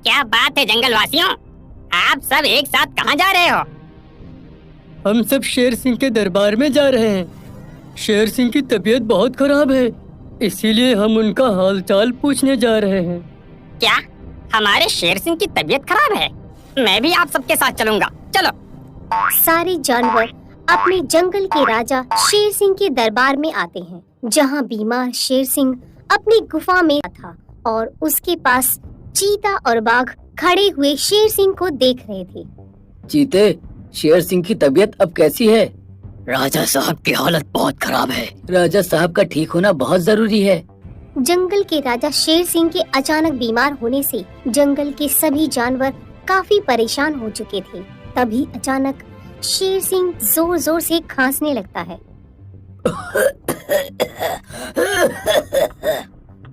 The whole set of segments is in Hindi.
क्या बात है जंगल वासियों, आप सब एक साथ कहाँ जा रहे हो? हम सब शेर सिंह के दरबार में जा रहे हैं। शेर सिंह की तबीयत बहुत खराब है, इसीलिए हम उनका हालचाल पूछने जा रहे हैं। क्या हमारे शेर सिंह की तबीयत खराब है? मैं भी आप सबके साथ चलूंगा, चलो। सारे जानवर अपने जंगल के राजा शेर सिंह के दरबार में आते हैं, जहां बीमार शेर सिंह अपनी गुफा में था और उसके पास चीता और बाघ खड़े हुए शेर सिंह को देख रहे थे। चीते, शेर सिंह की तबीयत अब कैसी है? राजा साहब की हालत बहुत खराब है। राजा साहब का ठीक होना बहुत जरूरी है। जंगल के राजा शेर सिंह के अचानक बीमार होने से जंगल के सभी जानवर काफी परेशान हो चुके थे। तभी अचानक शेर सिंह जोर जोर से खांसने लगता है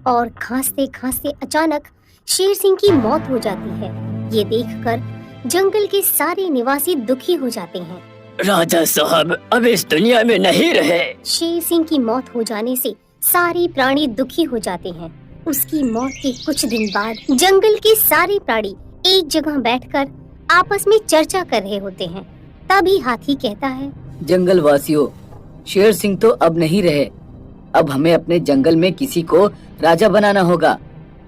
और खांसते खांसते अचानक शेर सिंह की मौत हो जाती है। ये देखकर जंगल के सारे निवासी दुखी हो जाते हैं। राजा साहब अब इस दुनिया में नहीं रहे। शेर सिंह की मौत हो जाने से सारे प्राणी दुखी हो जाते हैं। उसकी मौत के कुछ दिन बाद जंगल के सारे प्राणी एक जगह बैठकर आपस में चर्चा कर रहे होते हैं। तभी हाथी कहता है, जंगल वासियों, शेर सिंह तो अब नहीं रहे। अब हमें अपने जंगल में किसी को राजा बनाना होगा।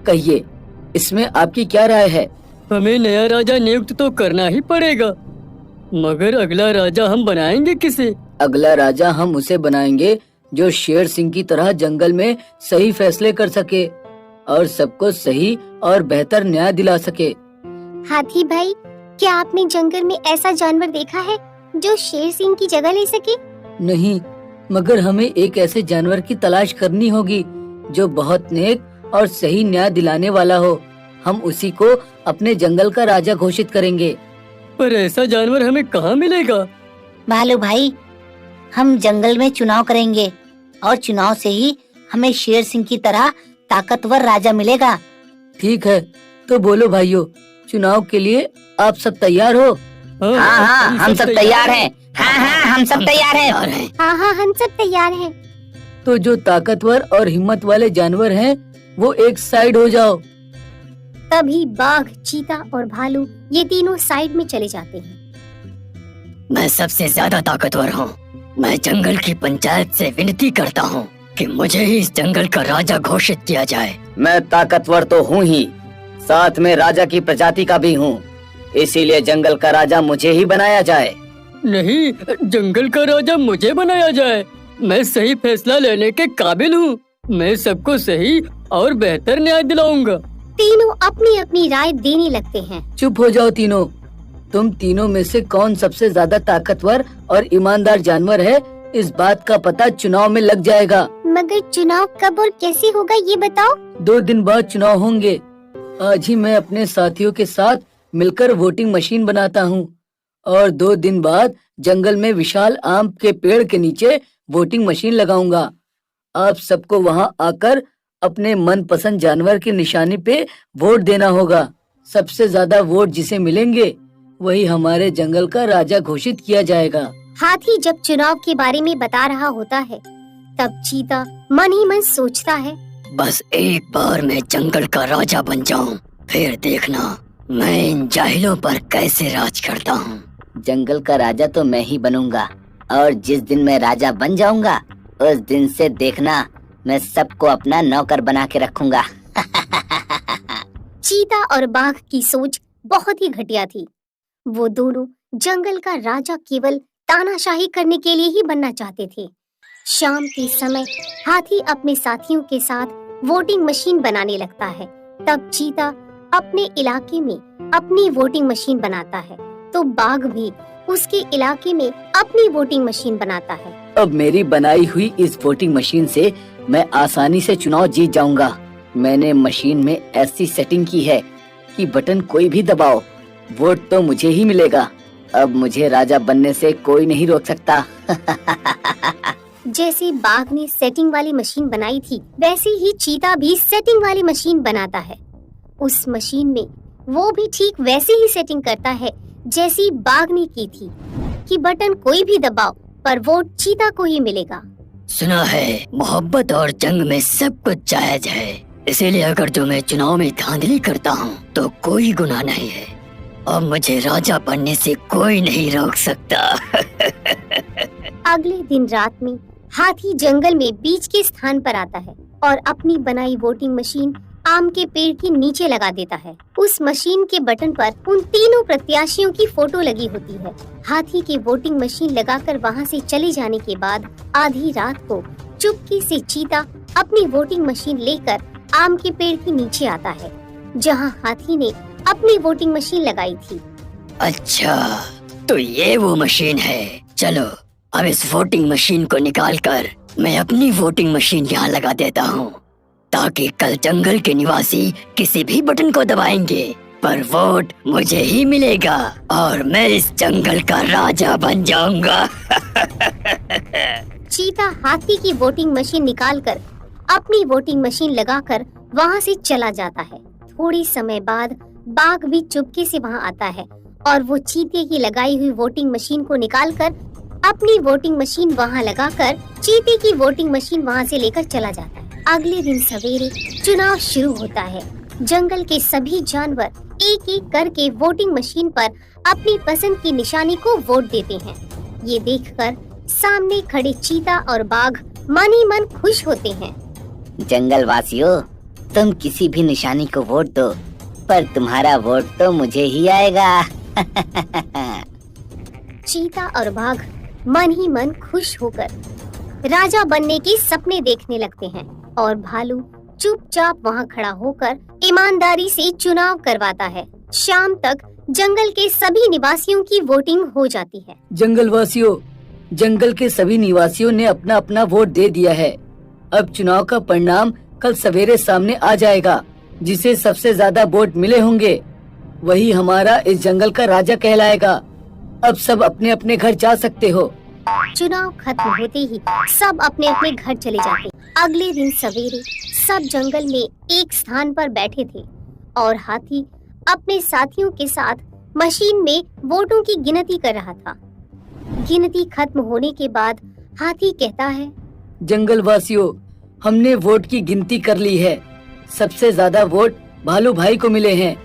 कहिए, इसमें आपकी क्या राय है? हमें नया राजा नियुक्त तो करना ही पड़ेगा, मगर अगला राजा हम बनाएंगे किसे? अगला राजा हम उसे बनाएंगे जो शेर सिंह की तरह जंगल में सही फैसले कर सके और सबको सही और बेहतर न्याय दिला सके। हाथी भाई, क्या आपने जंगल में ऐसा जानवर देखा है जो शेर सिंह की जगह ले सके? नहीं, मगर हमें एक ऐसे जानवर की तलाश करनी होगी जो बहुत नेक और सही न्याय दिलाने वाला हो। हम उसी को अपने जंगल का राजा घोषित करेंगे। पर ऐसा जानवर हमें कहाँ मिलेगा? भालू भाई, हम जंगल में चुनाव करेंगे और चुनाव से ही हमें शेर सिंह की तरह ताकतवर राजा मिलेगा। ठीक है, तो बोलो भाइयों, चुनाव के लिए आप सब तैयार हो? हाँ, हम सब तैयार हैं। हाँ, हम सब तैयार हैं। हाँ, हम सब तैयार हैं। तो जो ताकतवर और हिम्मत वाले जानवर हैं, वो एक साइड हो जाओ। तभी बाघ, चीता और भालू ये तीनों साइड में चले जाते हैं। मैं सबसे ज्यादा ताकतवर हूँ। मैं जंगल की पंचायत से विनती करता हूँ कि मुझे ही इस जंगल का राजा घोषित किया जाए। मैं ताकतवर तो हूँ ही, साथ में राजा की प्रजाति का भी हूँ, इसीलिए जंगल का राजा मुझे ही बनाया जाए। नहीं, जंगल का राजा मुझे बनाया जाए। मैं सही फैसला लेने के काबिल हूँ। मैं सबको सही और बेहतर न्याय दिलाऊंगा। तीनों अपनी अपनी राय देने लगते हैं। चुप हो जाओ तीनों। तुम तीनों में से कौन सबसे ज्यादा ताकतवर और ईमानदार जानवर है, इस बात का पता चुनाव में लग जाएगा। मगर चुनाव कब और कैसे होगा ये बताओ? 2 दिन बाद चुनाव होंगे। आज ही मैं अपने साथियों के साथ मिलकर वोटिंग मशीन बनाता हूँ और 2 दिन बाद जंगल में विशाल आम के पेड़ के नीचे वोटिंग मशीन लगाऊंगा। आप सबको वहाँ आकर अपने मनपसंद जानवर की निशानी पे वोट देना होगा। सबसे ज्यादा वोट जिसे मिलेंगे वही हमारे जंगल का राजा घोषित किया जाएगा। हाथी जब चुनाव के बारे में बता रहा होता है, तब चीता मन ही मन सोचता है, बस एक बार मैं जंगल का राजा बन जाऊं, फिर देखना मैं इन जाहिलों पर कैसे राज करता हूँ। जंगल का राजा तो मैं ही बनूंगा और जिस दिन मैं राजा बन जाऊंगा उस दिन से देखना मैं सबको अपना नौकर बना के रखूंगा। चीता और बाघ की सोच बहुत ही घटिया थी। वो दोनों जंगल का राजा केवल तानाशाही करने के लिए ही बनना चाहते थे। शाम के समय हाथी अपने साथियों के साथ वोटिंग मशीन बनाने लगता है। तब चीता अपने इलाके में अपनी वोटिंग मशीन बनाता है, तो बाघ भी उसके इलाके में अपनी वोटिंग मशीन बनाता है। अब मेरी बनाई हुई इस वोटिंग मशीन से मैं आसानी से चुनाव जीत जाऊंगा। मैंने मशीन में ऐसी सेटिंग की है कि बटन कोई भी दबाओ, वोट तो मुझे ही मिलेगा। अब मुझे राजा बनने से कोई नहीं रोक सकता। जैसे बाघ ने सेटिंग वाली मशीन बनाई थी, वैसे ही चीता भी सेटिंग वाली मशीन बनाता है। उस मशीन में वो भी ठीक वैसे ही सेटिंग करता है जैसी बाघ ने की थी कि बटन कोई भी दबाओ पर वोट चीता को ही मिलेगा। सुना है मोहब्बत और जंग में सब कुछ जायज है, इसीलिए अगर जो मैं चुनाव में धांधली करता हूँ तो कोई गुनाह नहीं है और मुझे राजा बनने से कोई नहीं रोक सकता। अगले दिन रात में हाथी जंगल में बीच के स्थान पर आता है और अपनी बनाई वोटिंग मशीन आम के पेड़ के नीचे लगा देता है। उस मशीन के बटन पर उन तीनों प्रत्याशियों की फोटो लगी होती है। हाथी की वोटिंग मशीन लगाकर वहां से चले जाने के बाद आधी रात को चुपके से चीता अपनी वोटिंग मशीन लेकर आम के पेड़ के नीचे आता है, जहां हाथी ने अपनी वोटिंग मशीन लगाई थी। अच्छा, तो ये वो मशीन है। चलो अब इस वोटिंग मशीन को निकालकर मैं अपनी वोटिंग मशीन यहाँ लगा देता हूँ, ताकि कल जंगल के निवासी किसी भी बटन को दबाएंगे पर वोट मुझे ही मिलेगा और मैं इस जंगल का राजा बन जाऊंगा। चीता हाथी की वोटिंग मशीन निकालकर अपनी वोटिंग मशीन लगाकर वहां से चला जाता है। थोड़ी समय बाद बाघ भी चुपके से वहां आता है और वो चीते की लगाई हुई वोटिंग मशीन को निकालकर अपनी वोटिंग मशीन वहां लगाकर चीते की वोटिंग मशीन वहां से लेकर चला जाता है। अगले दिन सवेरे चुनाव शुरू होता है। जंगल के सभी जानवर एक एक करके वोटिंग मशीन पर अपनी पसंद की निशानी को वोट देते हैं। ये देखकर सामने खड़े चीता और बाघ मन ही मन खुश होते हैं। जंगल वासियों, तुम किसी भी निशानी को वोट दो, पर तुम्हारा वोट तो मुझे ही आएगा। चीता और बाघ मन ही मन खुश होकर राजा बनने के सपने देखने लगते हैं और भालू चुपचाप वहां खड़ा होकर ईमानदारी से चुनाव करवाता है। शाम तक जंगल के सभी निवासियों की वोटिंग हो जाती है। जंगल वासियों, जंगल के सभी निवासियों ने अपना अपना वोट दे दिया है। अब चुनाव का परिणाम कल सवेरे सामने आ जाएगा। जिसे सबसे ज्यादा वोट मिले होंगे वही हमारा इस जंगल का राजा कहलाएगा। अब सब अपने अपने घर जा सकते हो। चुनाव खत्म होते ही सब अपने अपने घर चले जाते। अगले दिन सवेरे सब जंगल में एक स्थान पर बैठे थे और हाथी अपने साथियों के साथ मशीन में वोटों की गिनती कर रहा था। गिनती खत्म होने के बाद हाथी कहता है, जंगल वासियों, हमने वोट की गिनती कर ली है। सबसे ज्यादा वोट भालू भाई को मिले हैं।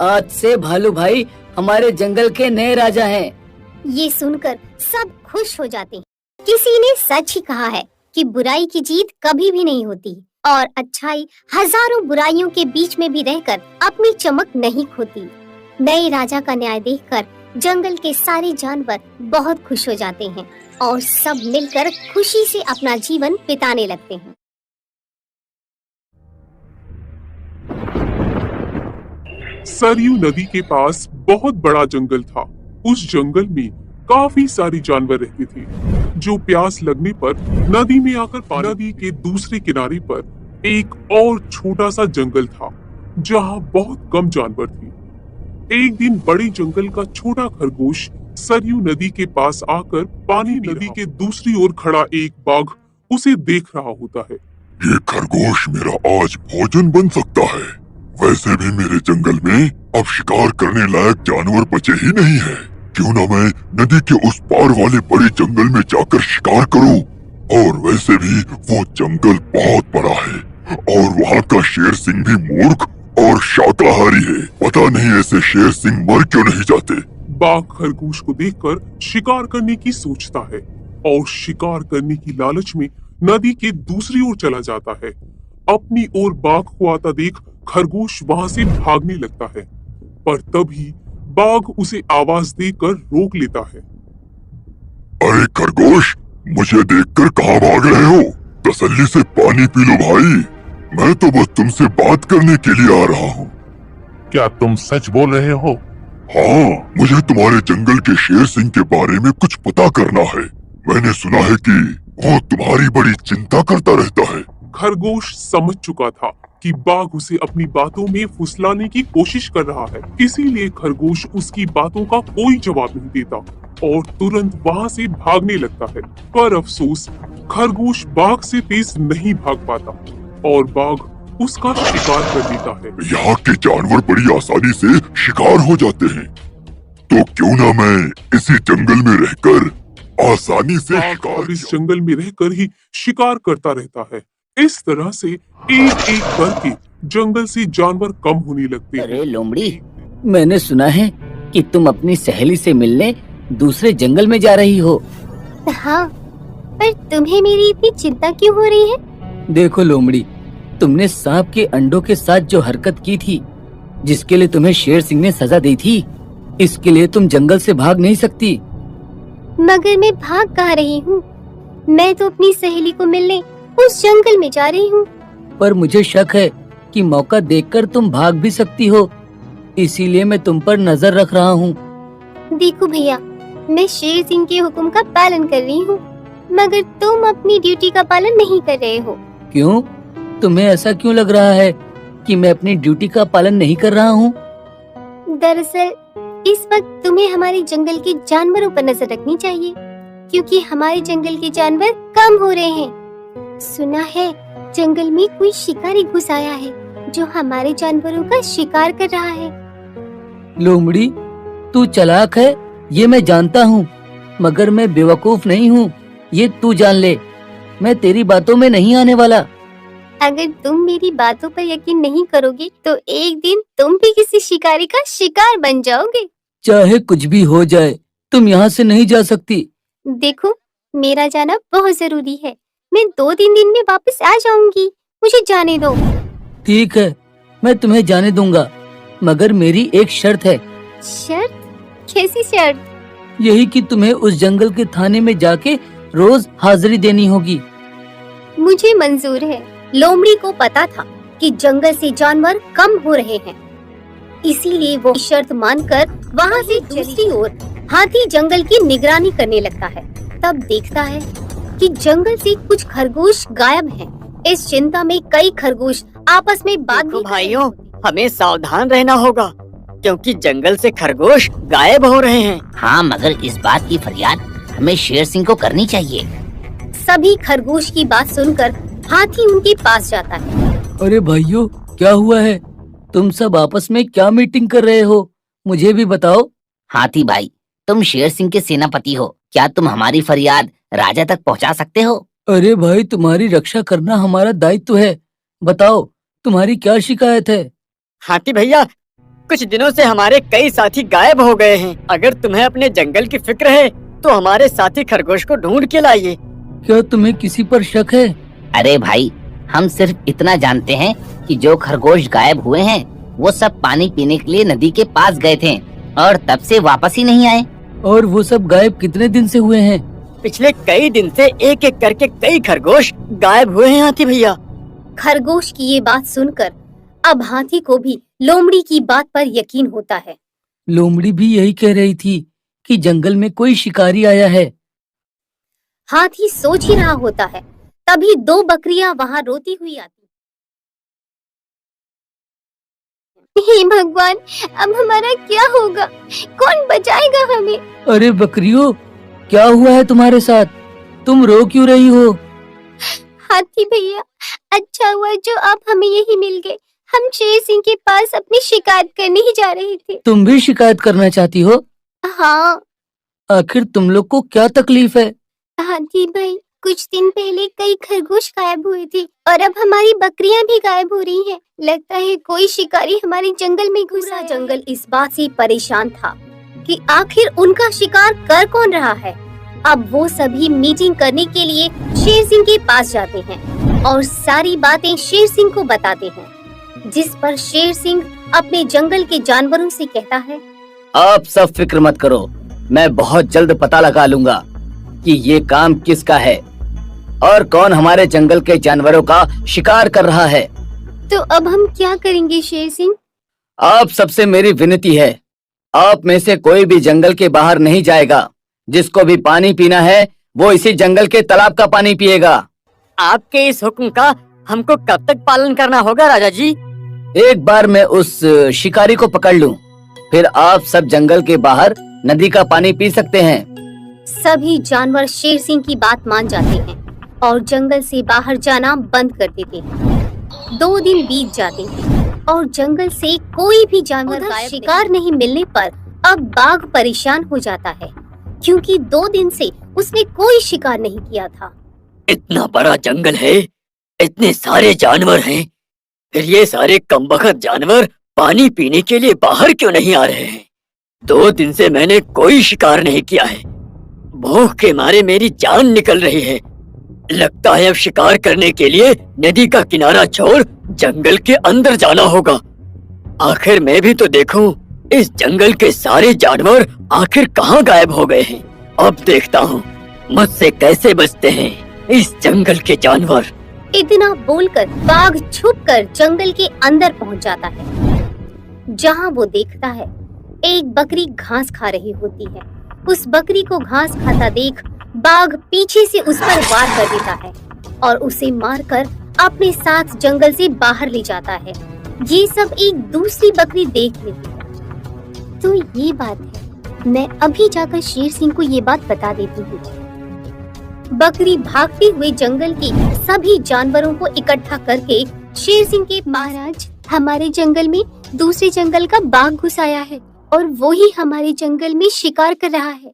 आज से भालू भाई हमारे जंगल के नए राजा हैं। ये सुनकर सब खुश हो जाते हैं। किसी ने सच ही कहा है कि बुराई की जीत कभी भी नहीं होती और अच्छाई हजारों बुराइयों के बीच में भी रहकर अपनी चमक नहीं खोती। नए राजा का न्याय देखकर जंगल के सारे जानवर बहुत खुश हो जाते हैं और सब मिलकर खुशी से अपना जीवन बिताने लगते हैं। सरयू नदी के पास बहुत बड़ा जंगल था। उस जंगल में काफी सारे जानवर रहते थे जो प्यास लगने पर नदी में आकर पानी। नदी के दूसरे किनारे पर एक और छोटा सा जंगल था जहाँ बहुत कम जानवर थे। एक दिन बड़े जंगल का छोटा खरगोश सरयू नदी के पास आकर पानी नदी के दूसरी ओर खड़ा एक बाघ उसे देख रहा होता है। ये खरगोश मेरा आज भोजन बन सकता है। वैसे भी मेरे जंगल में अब शिकार करने लायक जानवर बचे ही नहीं है। क्यों ना मैं नदी के उस पार वाले बड़े जंगल में जाकर शिकार करूं। और वैसे भी वो जंगल बहुत बड़ा है और वहाँ का शेर सिंह भी मूर्ख और शाकाहारी है। पता नहीं ऐसे शेर सिंह मर क्यों नहीं जाते। बाघ खरगोश को देखकर शिकार करने की सोचता है और शिकार करने की लालच में नदी के दूसरी ओर चला जाता है। अपनी ओर बाघ को आता देख खरगोश वहां से भागने लगता है, पर तभी बाघ उसे आवाज देकर रोक लेता है। अरे खरगोश, मुझे देखकर कहाँ भाग रहे हो? तसल्ली से पानी पी लो भाई। मैं तो बस तुमसे बात करने के लिए आ रहा हूँ। क्या तुम सच बोल रहे हो? हाँ, मुझे तुम्हारे जंगल के शेर सिंह के बारे में कुछ पता करना है। मैंने सुना है कि वो तुम्हारी बड़ी चिंता करता रहता है। खरगोश समझ चुका था कि बाघ उसे अपनी बातों में फुसलाने की कोशिश कर रहा है, इसीलिए खरगोश उसकी बातों का कोई जवाब नहीं देता और तुरंत वहां से भागने लगता है। पर अफसोस, खरगोश बाघ से तेज नहीं भाग पाता और बाघ उसका शिकार कर देता है। यहाँ के जानवर बड़ी आसानी से शिकार हो जाते हैं, तो क्यों ना मैं इसी जंगल में रहकर आसानी से शिकार इस जंगल में रहकर ही शिकार करता रहता है। इस तरह से एक एक करके जंगल से जानवर कम होने लगते हैं। अरे लोमड़ी, मैंने सुना है कि तुम अपनी सहेली से मिलने दूसरे जंगल में जा रही हो। हाँ, पर तुम्हें मेरी इतनी चिंता क्यों हो रही है? देखो लोमड़ी, तुमने सांप के अंडों के साथ जो हरकत की थी, जिसके लिए तुम्हें शेर सिंह ने सजा दी थी, इसके लिए तुम जंगल से भाग नहीं सकती। मगर मैं भाग कहाँ रही हूँ? मैं तो अपनी सहेली को मिलने उस जंगल में जा रही हूँ। पर मुझे शक है कि मौका देखकर तुम भाग भी सकती हो, इसीलिए मैं तुम पर नजर रख रहा हूँ। देखो भैया, मैं शेर सिंह के हुक्म का पालन कर रही हूँ, मगर तुम अपनी ड्यूटी का पालन नहीं कर रहे हो। क्यों? तुम्हें ऐसा क्यों लग रहा है कि मैं अपनी ड्यूटी का पालन नहीं कर रहा हूँ? दरअसल इस वक्त तुम्हें हमारे जंगल के जानवरों पर नजर रखनी चाहिए, क्योंकि हमारे जंगल के जानवर कम हो रहे हैं। सुना है जंगल में कोई शिकारी घुस आया है जो हमारे जानवरों का शिकार कर रहा है। लोमड़ी, तू चालाक है, ये मैं जानता हूँ, मगर मैं बेवकूफ नहीं हूँ, ये तू जान ले। मैं तेरी बातों में नहीं आने वाला। अगर तुम मेरी बातों पर यकीन नहीं करोगे तो एक दिन तुम भी किसी शिकारी का शिकार बन जाओगे। चाहे कुछ भी हो जाए, तुम यहाँ से नहीं जा सकती। देखो, मेरा जाना बहुत जरूरी है। मैं 2-3 दिन में वापस आ जाऊंगी, मुझे जाने दो। ठीक है, मैं तुम्हें जाने दूंगा, मगर मेरी एक शर्त है। शर्त? कैसी शर्त? यही कि तुम्हें उस जंगल के थाने में जाके रोज हाजिरी देनी होगी। मुझे मंजूर है। लोमड़ी को पता था कि जंगल से जानवर कम हो रहे हैं, इसीलिए वो शर्त मानकर वहाँ से दूसरी ओर हाथी जंगल की निगरानी करने लगता है। तब देखता है कि जंगल से कुछ खरगोश गायब हैं। इस चिंता में कई खरगोश आपस में बात देखो भाइयों, हमें सावधान रहना होगा, क्योंकि जंगल से खरगोश गायब हो रहे हैं। हाँ, मगर इस बात की फरियाद हमें शेर सिंह को करनी चाहिए। सभी खरगोश की बात सुनकर हाथी उनके पास जाता है। अरे भाइयों, क्या हुआ है? तुम सब आपस में क्या मीटिंग कर रहे हो? मुझे भी बताओ। हाथी भाई, तुम शेर सिंह के सेनापति हो, क्या तुम हमारी फरियाद राजा तक पहुंचा सकते हो? अरे भाई, तुम्हारी रक्षा करना हमारा दायित्व है। बताओ, तुम्हारी क्या शिकायत है? हाथी भैया, कुछ दिनों से हमारे कई साथी गायब हो गए हैं। अगर तुम्हें अपने जंगल की फिक्र है तो हमारे साथी खरगोश को ढूंढ के लाइए। क्या तुम्हें किसी पर शक है? अरे भाई, हम सिर्फ इतना जानते हैं कि जो खरगोश गायब हुए हैं वो सब पानी पीने के लिए नदी के पास गए थे और तब से वापस ही नहीं आए। और वो सब गायब कितने दिन से हुए हैं? पिछले कई दिन से एक एक करके कई खरगोश गायब हुए हैं हाथी भैया। खरगोश की ये बात सुनकर अब हाथी को भी लोमड़ी की बात पर यकीन होता है। लोमड़ी भी यही कह रही थी कि जंगल में कोई शिकारी आया है। हाथी सोच ही रहा होता है, तभी 2 बकरियां वहाँ रोती हुई आती। हे भगवान, अब हमारा क्या होगा? कौन बचाएगा हमें? अरे बकरियों, क्या हुआ है तुम्हारे साथ? तुम रो क्यों रही हो? हाथी भैया, अच्छा हुआ जो आप हमें यही मिल गए। हम शेर सिंह के पास अपनी शिकायत करने ही जा रहे थे। तुम भी शिकायत करना चाहती हो? हाँ। आखिर तुम लोग को क्या तकलीफ है? हाथी भाई, कुछ दिन पहले कई खरगोश गायब हुए थे और अब हमारी बकरियां भी गायब हो रही हैं। लगता है कोई शिकारी हमारे जंगल में घुसा है। जंगल इस बात से परेशान था कि आखिर उनका शिकार कर कौन रहा है। अब वो सभी मीटिंग करने के लिए शेर सिंह के पास जाते हैं और सारी बातें शेर सिंह को बताते हैं, जिस पर शेर सिंह अपने जंगल के जानवरों से कहता है, आप सब फिक्र मत करो, मैं बहुत जल्द पता लगा लूंगा कि ये काम किसका है और कौन हमारे जंगल के जानवरों का शिकार कर रहा है। तो अब हम क्या करेंगे शेर सिंह? आप सबसे मेरी विनती है, आप में से कोई भी जंगल के बाहर नहीं जाएगा। जिसको भी पानी पीना है वो इसी जंगल के तालाब का पानी पिएगा। आपके इस हुक्म का हमको कब तक पालन करना होगा राजा जी? एक बार मैं उस शिकारी को पकड़ लूं, फिर आप सब जंगल के बाहर नदी का पानी पी सकते हैं। सभी जानवर शेर सिंह की बात मान जाते हैं और जंगल से बाहर जाना बंद कर देते हैं। 2 दिन बीत जाते हैं और जंगल से कोई भी जानवर का शिकार नहीं मिलने पर अब बाघ परेशान हो जाता है, क्योंकि 2 दिन से उसने कोई शिकार नहीं किया था। इतना बड़ा जंगल है, इतने सारे जानवर हैं, फिर ये सारे कमबख्त जानवर पानी पीने के लिए बाहर क्यों नहीं आ रहे हैं? 2 दिन से मैंने कोई शिकार नहीं किया है। भूख के मारे मेरी जान निकल रही है। लगता है अब शिकार करने के लिए नदी का किनारा छोड़ जंगल के अंदर जाना होगा। आखिर मैं भी तो देखूं, इस जंगल के सारे जानवर आखिर कहाँ गायब हो गए हैं। अब देखता हूँ मुझसे कैसे बचते हैं इस जंगल के जानवर। इतना बोलकर बाघ छुपकर जंगल के अंदर पहुंच जाता है, जहां वो देखता है एक बकरी घास खा रही होती है। उस बकरी को घास खाता देख बाघ पीछे से उस पर वार कर देता है और उसे मारकर अपने साथ जंगल से बाहर ले जाता है। ये सब एक दूसरी बकरी देख लेती है। तो ये बात है, मैं अभी जाकर शेर सिंह को ये बात बता देती हूँ। बकरी भागते हुए जंगल के सभी जानवरों को इकट्ठा करके शेर सिंह के महाराज, हमारे जंगल में दूसरे जंगल का बाघ घुस आया है और वो ही हमारे जंगल में शिकार कर रहा है।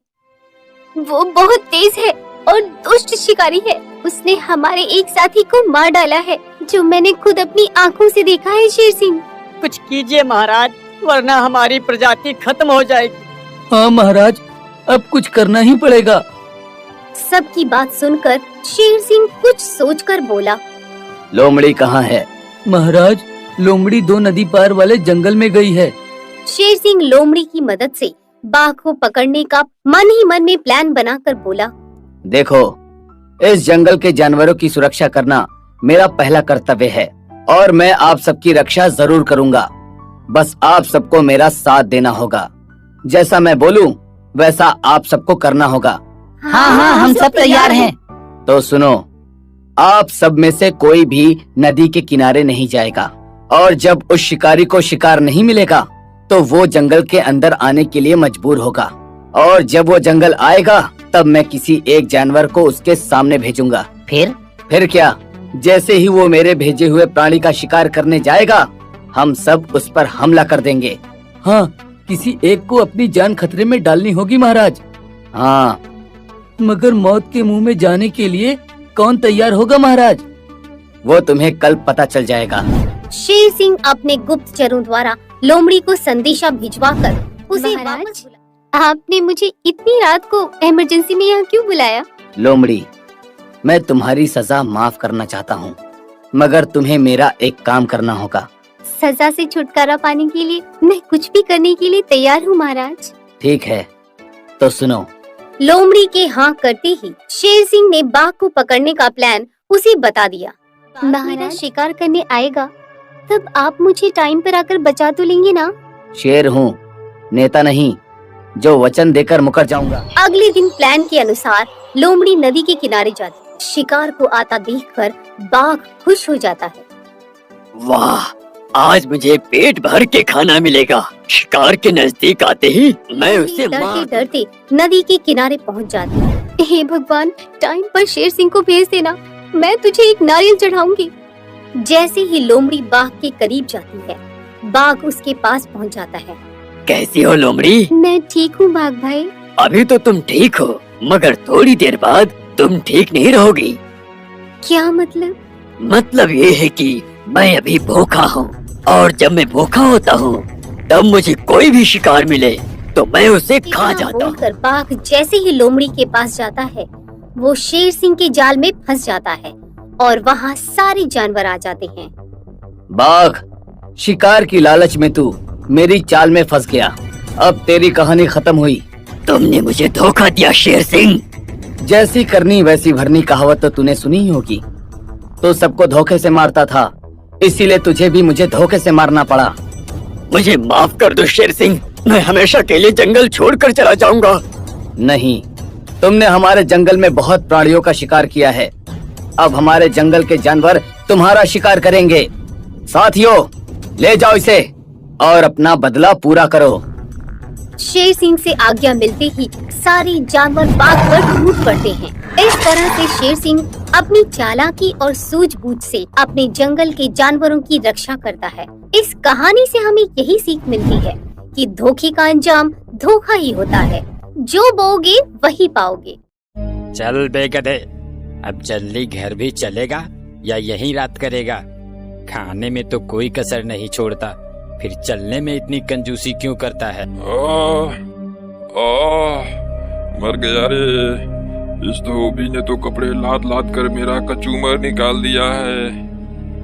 वो बहुत तेज है और दुष्ट शिकारी है। उसने हमारे एक साथी को मार डाला है, जो मैंने खुद अपनी आंखों से देखा है। शेर सिंह, कुछ कीजिए महाराज, वरना हमारी प्रजाति खत्म हो जाएगी। हाँ महाराज, अब कुछ करना ही पड़ेगा। सबकी बात सुनकर शेर सिंह कुछ सोचकर बोला, लोमड़ी कहाँ है? महाराज, लोमड़ी 2 नदी पार वाले जंगल में गई है। शेर सिंह लोमड़ी की मदद से बाघ को पकड़ने का मन ही मन में प्लान बनाकर बोला, देखो, इस जंगल के जानवरों की सुरक्षा करना मेरा पहला कर्तव्य है और मैं आप सबकी रक्षा जरूर करूंगा। बस आप सबको मेरा साथ देना होगा। जैसा मैं बोलूं वैसा आप सबको करना होगा। हाँ हाँ, हम सब तैयार हैं। तो सुनो, आप सब में से कोई भी नदी के किनारे नहीं जाएगा और जब उस शिकारी को शिकार नहीं मिलेगा तो वो जंगल के अंदर आने के लिए मजबूर होगा और जब वो जंगल आएगा तब मैं किसी एक जानवर को उसके सामने भेजूंगा। फिर क्या, जैसे ही वो मेरे भेजे हुए प्राणी का शिकार करने जाएगा हम सब उस पर हमला कर देंगे। हाँ, किसी एक को अपनी जान खतरे में डालनी होगी महाराज। हाँ, मगर मौत के मुंह में जाने के लिए कौन तैयार होगा महाराज? वो तुम्हें कल पता चल जाएगा। शेर सिंह अपने गुप्तचरों द्वारा लोमड़ी को संदेशा भिजवाकर उसे वापस बुलाया। आपने मुझे इतनी रात को इमरजेंसी में यहाँ क्यों बुलाया? लोमड़ी, मैं तुम्हारी सजा माफ करना चाहता हूँ, मगर तुम्हें मेरा एक काम करना होगा। सजा से छुटकारा पाने के लिए मैं कुछ भी करने के लिए तैयार हूँ महाराज। ठीक है, तो सुनो। लोमड़ी के हाँ करते ही शेर सिंह ने बाघ को पकड़ने का प्लान उसे बता दिया। मेरा शिकार करने आएगा तब आप मुझे टाइम पर आकर बचा तो लेंगे ना? शेर हूँ, नेता नहीं, जो वचन देकर मुकर जाऊंगा। अगले दिन प्लान के अनुसार लोमड़ी नदी के किनारे जाती। शिकार को आता देखकर बाघ खुश हो जाता है। वाह, आज मुझे पेट भर के खाना मिलेगा। शिकार के नजदीक आते ही मैं उसे डरते डरते नदी के किनारे पहुंच जाती। हे भगवान, टाइम पर शेर सिंह को भेज देना, मैं तुझे एक नारियल चढ़ाऊंगी। जैसे ही लोमड़ी बाघ के करीब जाती है, बाघ उसके पास पहुंच जाता है। कैसी हो लोमड़ी? मैं ठीक हूँ बाघ भाई। अभी तो तुम ठीक हो, मगर थोड़ी देर बाद तुम ठीक नहीं रहोगी। क्या मतलब? मतलब ये है कि मैं अभी भूखा हूँ और जब मैं भूखा होता हूँ तब मुझे कोई भी शिकार मिले तो मैं उसे खा जाता हूँ। बाघ जैसे ही लोमड़ी के पास जाता है, वो शेर सिंह के जाल में फंस जाता है और वहाँ सारे जानवर आ जाते हैं। बाघ, शिकार की लालच में तू मेरी चाल में फंस गया। अब तेरी कहानी खत्म हुई। तुमने मुझे धोखा दिया शेर सिंह। जैसी करनी वैसी भरनी कहावत तो तूने सुनी ही होगी। तो सबको धोखे से मारता था, इसीलिए तुझे भी मुझे धोखे से मारना पड़ा। मुझे माफ कर दो शेर सिंह, मैं हमेशा के लिए जंगल छोड़कर चला जाऊंगा। नहीं, तुमने हमारे जंगल में बहुत प्राणियों का शिकार किया है। अब हमारे जंगल के जानवर तुम्हारा शिकार करेंगे। साथियों, ले जाओ इसे और अपना बदला पूरा करो। शेर सिंह से आज्ञा मिलते ही सारे जानवर बाघ पर टूट पड़ते हैं। इस तरह से शेर सिंह अपनी चालाकी और सूझबूझ से अपने जंगल के जानवरों की रक्षा करता है। इस कहानी से हमें यही सीख मिलती है कि धोखे का अंजाम धोखा ही होता है। जो बोओगे वही पाओगे। चल बे गधे, अब जल्दी घर भी चलेगा या यहीं रात करेगा? खाने में तो कोई कसर नहीं छोड़ता, फिर चलने में इतनी कंजूसी क्यों करता है? मर गया रे। इस धोबी ने तो कपड़े लाद लाद कर मेरा कचूमर निकाल दिया है।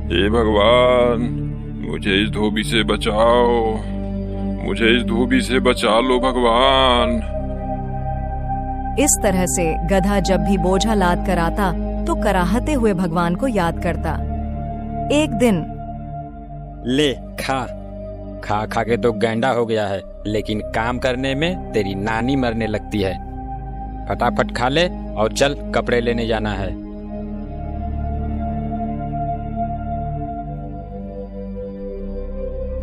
हे भगवान, मुझे इस धोबी से बचाओ, मुझे इस धोबी से बचा लो भगवान। इस तरह से गधा जब भी बोझा लाद कर आता तो कराहते हुए भगवान को याद करता। एक दिन ले खा खा खा के तो गैंडा हो गया है, लेकिन काम करने में तेरी नानी मरने लगती है। फटाफट खा ले और चल, कपड़े लेने जाना है।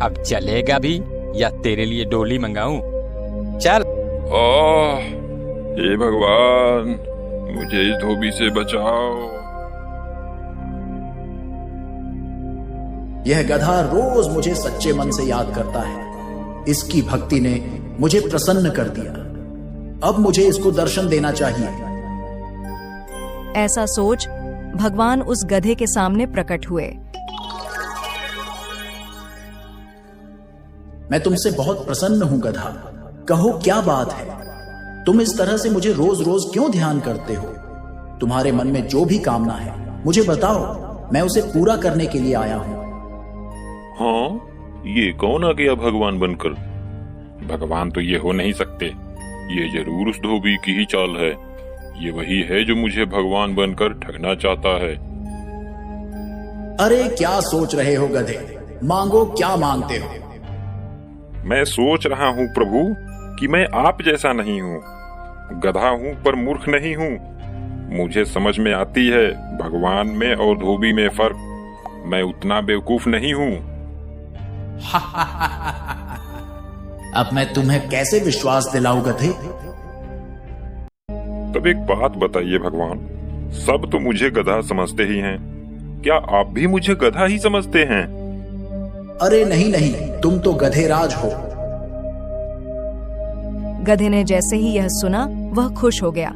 अब चलेगा भी या तेरे लिए डोली मंगाऊं? चल। हे भगवान, मुझे इस धोबी से बचाओ। यह गधा रोज मुझे सच्चे मन से याद करता है। इसकी भक्ति ने मुझे प्रसन्न कर दिया। अब मुझे इसको दर्शन देना चाहिए। ऐसा सोच भगवान उस गधे के सामने प्रकट हुए। मैं तुमसे बहुत प्रसन्न हूं गधा, कहो क्या बात है? तुम इस तरह से मुझे रोज रोज क्यों ध्यान करते हो? तुम्हारे मन में जो भी कामना है मुझे बताओ, मैं उसे पूरा करने के लिए आया हूं। हाँ, ये कौन आ गया भगवान बनकर? भगवान तो ये हो नहीं सकते, ये जरूर उस धोबी की ही चाल है। ये वही है जो मुझे भगवान बनकर ठगना चाहता है। अरे क्या सोच रहे हो गधे, मांगो क्या मांगते हो? मैं सोच रहा हूँ प्रभु कि मैं आप जैसा नहीं हूँ, गधा हूँ पर मूर्ख नहीं हूँ। मुझे समझ में आती है भगवान में और धोबी में फर्क। मैं उतना बेवकूफ नहीं हूँ। अब मैं तुम्हें कैसे विश्वास दिलाऊं गधे? तब एक बात बताइए भगवान, सब तो मुझे गधा समझते ही हैं, क्या आप भी मुझे गधा ही समझते हैं? अरे नहीं नहीं, तुम तो गधेराज हो। गधे ने जैसे ही यह सुना वह खुश हो गया।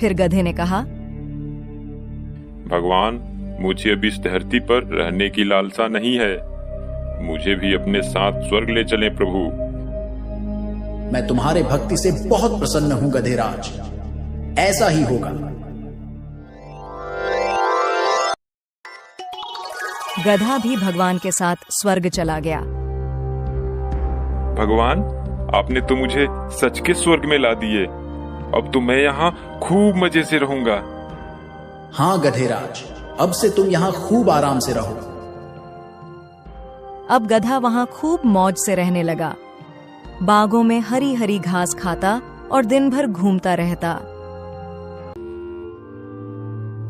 फिर गधे ने कहा, भगवान, मुझे अब इस धरती पर रहने की लालसा नहीं है, मुझे भी अपने साथ स्वर्ग ले चलें प्रभु। मैं तुम्हारे भक्ति से बहुत प्रसन्न हूं गधेराज, ऐसा ही होगा। गधा भी भगवान के साथ स्वर्ग चला गया। भगवान, आपने तो मुझे सच के स्वर्ग में ला दिए। अब तो मैं यहाँ खूब मजे से रहूंगा। हाँ गधेराज, अब से तुम यहाँ खूब आराम से रहो। अब गधा वहां खूब मौज से रहने लगा। बागों में हरी हरी घास खाता और दिन भर घूमता रहता।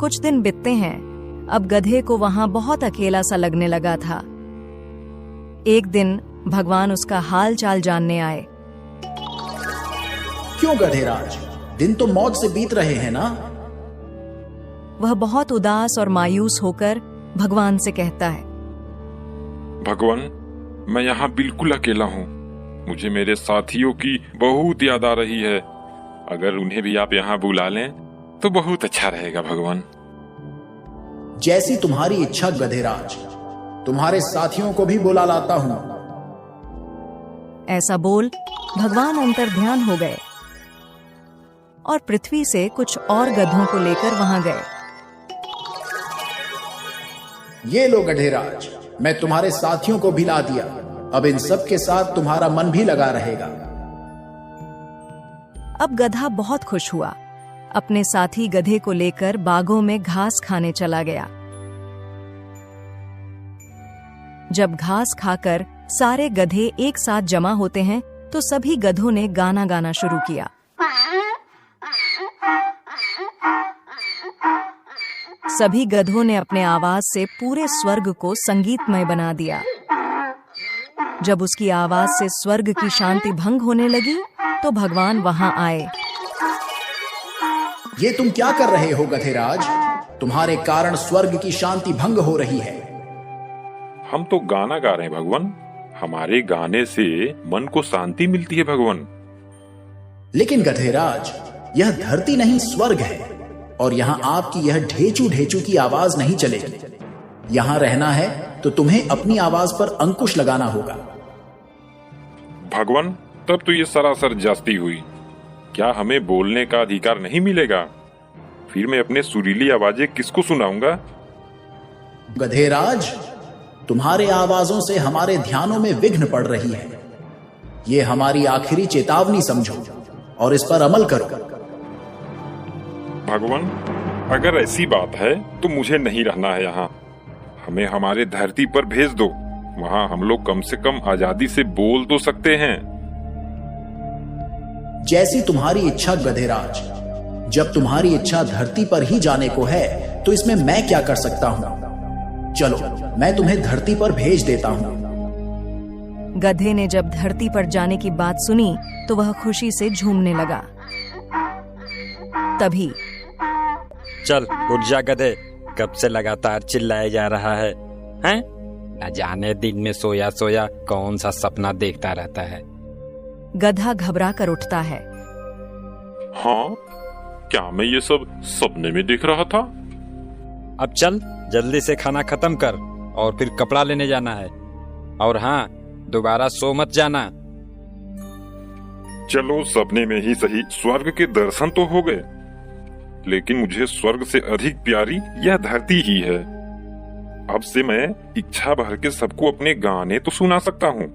कुछ दिन बीतते हैं। अब गधे को वहां बहुत अकेला सा लगने लगा था। एक दिन भगवान उसका हाल चाल जानने आए। क्यों गधेराज, दिन तो मौज से बीत रहे हैं ना? वह बहुत उदास और मायूस होकर भगवान से कहता है, भगवान, मैं यहाँ बिल्कुल अकेला हूँ। मुझे मेरे साथियों की बहुत याद आ रही है। अगर उन्हें भी आप यहाँ बुला लें तो बहुत अच्छा रहेगा भगवान। जैसी तुम्हारी इच्छा गधेराज, तुम्हारे साथियों को भी बुला लाता हूँ। ऐसा बोल भगवान अंतर ध्यान हो गए और पृथ्वी से कुछ और गधों को लेकर वहां गए। ये लो गधेराज, मैं तुम्हारे साथियों को भी ला दिया। अब इन सब के साथ तुम्हारा मन भी लगा रहेगा। अब गधा बहुत खुश हुआ। अपने साथी गधे को लेकर बागों में घास खाने चला गया। जब घास खाकर सारे गधे एक साथ जमा होते हैं तो सभी गधों ने गाना गाना शुरू किया। सभी गधों ने अपने आवाज से पूरे स्वर्ग को संगीतमय बना दिया। जब उसकी आवाज से स्वर्ग की शांति भंग होने लगी तो भगवान वहां आए। ये तुम क्या कर रहे हो गधेराज? तुम्हारे कारण स्वर्ग की शांति भंग हो रही है। हम तो गाना गा रहे हैं भगवान। हमारे गाने से मन को शांति मिलती है भगवान। लेकिन गधेराज, यह धरती नहीं स्वर्ग है और यहाँ आपकी यह ढेचू ढेचू की आवाज नहीं चलेगी। यहाँ रहना है तो तुम्हें अपनी आवाज पर अंकुश लगाना होगा। भगवान, तब तो ये सरासर जास्ती हुई। क्या हमें बोलने का अधिकार नहीं मिलेगा? फिर मैं अपने सुरीली आवाजें किसको सुनाऊंगा? गधेराज, तुम्हारे आवाजों से हमारे ध्यानों में विघ्न पड़ रही है। ये हमारी आखिरी चेतावनी समझो और इस पर अमल करो। भगवान, अगर ऐसी बात है तो मुझे नहीं रहना है यहाँ। हमें हमारे धरती पर भेज दो। वहाँ हम लोग कम से कम आजादी से बोल तो सकते हैं। जैसी तुम्हारी इच्छा गधेराज। जब तुम्हारी इच्छा धरती पर ही जाने को है तो इसमें मैं क्या कर सकता हूँ? चलो, मैं तुम्हें धरती पर भेज देता हूँ। गधे ने जब धरती पर जाने की बात सुनी तो वह खुशी से झूमने लगा। तभी चल उठ जा गधे, कब से लगातार चिल्लाया जा रहा है, हैं? न जाने दिन में सोया सोया कौन सा सपना देखता रहता है। गधा घबरा कर उठता है। हाँ, क्या मैं ये सब सपने में देख रहा था? अब चल जल्दी से खाना खत्म कर और फिर कपड़ा लेने जाना है। और हाँ, दोबारा सो मत जाना। चलो, सपने में ही सही स्वर्ग के दर्शन तो हो गए, लेकिन मुझे स्वर्ग से अधिक प्यारी यह धरती ही है। अब से मैं इच्छा भर के सबको अपने गाने तो सुना सकता हूँ।